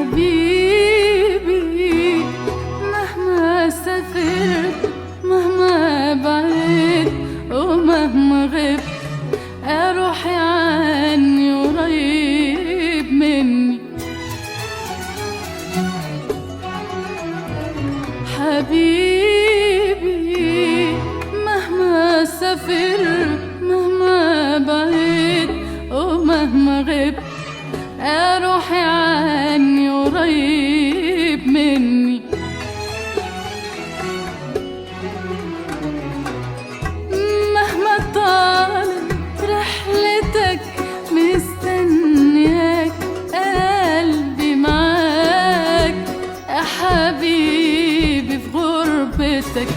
حبيبي مهما سافرت مهما بعدت ومهما غبت روحي عني قريب مني. حبيبي مهما سافرت مهما بعدت ومهما غبت روحي عني قريب مني. مهما طالت رحلتك مستنياك قلبي معاك يا حبيبي في غربتك.